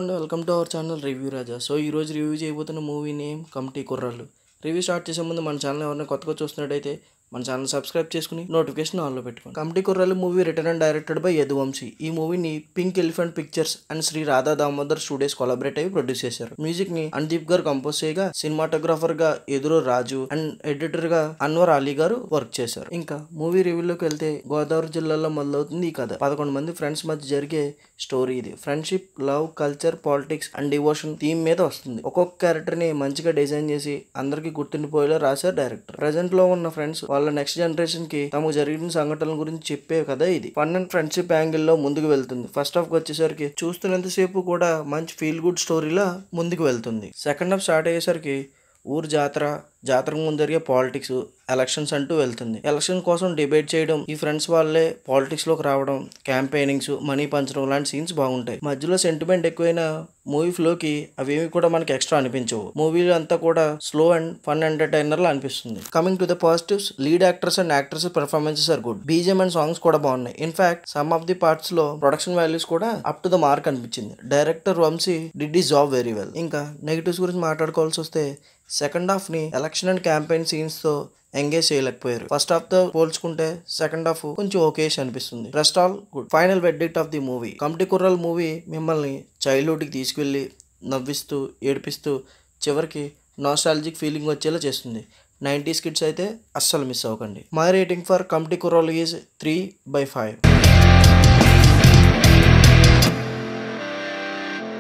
Hello అండి, welcome to our channel review Raja. So ఈరోజు review చేయబోతున్న మూవీ నేమ్ కమిటీ కుర్రాళ్ళు. రివ్యూ స్టార్ట్ చేసే ముందు మన ఛానల్ ఎవరైనా కొత్తగా చూస్తున్నట్టయితే మన ఛానల్ సబ్స్క్రైబ్ చేసుకుని నోటిఫికేషన్ ఆన్లో పెట్టుకోండి. Committee Kurrallu movie written and directed by Yaduvamsi. ఈ మూవీని Pink Elephant Pictures and Sri Radha Damodar Studios collaborate అయ్యి ప్రొడ్యూస్ చేశారు. మ్యూజిక్ ని అనుదీప్ గారు కంపోజ్ చేయగా, సినిమాటోగ్రాఫర్ గా ఎదురు రాజు అండ్ ఎడిటర్ గా అన్వర్ అలీ గారు వర్క్ చేశారు. ఇంకా మూవీ రివ్యూలోకి వెళ్తే, గోదావరి జిల్లాలో మొదలవుతుంది ఈ కథ. 11 మంది ఫ్రెండ్స్ మధ్య జరిగే స్టోరీ ఇది. Friendship, love, culture, politics and devotion theme మీద వస్తుంది. ఒక్కొక్క క్యారెక్టర్ ని మంచిగా డిజైన్ చేసి అందరికి గుర్తుండిపోయేలా రాశారు డైరెక్టర్. ప్రెజెంట్ లో ఉన్న ఫ్రెండ్స్ వాళ్ళ నెక్స్ట్ జనరేషన్ కి తమకు జరిగిన సంఘటనల గురించి చెప్పే కదా ఇది. ఫన్ అండ్ ఫ్రెండ్షిప్ యాంగిల్ లో ముందుకు వెళ్తుంది. ఫస్ట్ హాఫ్ వచ్చేసరికి చూస్తున్నంతసేపు కూడా మంచి ఫీల్ గుడ్ స్టోరీలా ముందుకు వెళ్తుంది. సెకండ్ హాఫ్ స్టార్ట్ అయ్యేసరికి ఊరు జాతరకు ముందు జరిగే పాలిటిక్స్, ఎలక్షన్స్ అంటూ వెళ్తుంది. ఎలక్షన్ కోసం డిబేట్ చేయడం, ఈ ఫ్రెండ్స్ వాళ్ళే పాలిటిక్స్ లోకి రావడం, క్యాంపెయినింగ్స్, మనీ పంచడం లాంటి సీన్స్ బాగుంటాయి. మధ్యలో సెంటిమెంట్ ఎక్కువైన మూవీ ఫ్లోకి అవేమి కూడా మనకి ఎక్స్ట్రా అనిపించవు. మూవీలో అంతా కూడా స్లో అండ్ ఫన్ ఎంటర్టైనర్ లా అనిపిస్తుంది. Coming to the positives, lead actors and actress performances are good. BGM and songs కూడా బాగున్నాయి. In fact some of the parts లో ప్రొడక్షన్ వాల్యూస్ కూడా అప్ టు ద మార్క్ అనిపించింది. Director Vamsi did his job very well. ఇంకా negatives గురించి మాట్లాడుకోవాల్సి వస్తే, second half ని ఎలక్షన్ అండ్ క్యాంపెయిన్ సీన్స్ తో ఎంగేజ్ చేయలేకపోయారు. ఫస్ట్ హాఫ్ తో పోల్చుకుంటే సెకండ్ హాఫ్ కొంచెం ఓకేష్ అనిపిస్తుంది. Rest all good. Final verdict of the movie, committee Kurrallu movie మిమ్మల్ని చైల్డ్హుడ్ కి తీసుకెళ్లి నవ్విస్తూ, ఏడిపిస్తూ, చివరికి నాస్టాలజిక్ ఫీలింగ్ వచ్చేలా చేస్తుంది. 90s కిడ్స్ అయితే అస్సలు మిస్ అవ్వకండి. మై రేటింగ్ ఫర్ కమిటీ కుర్రాళ్ళు ఈజ్ 3/5.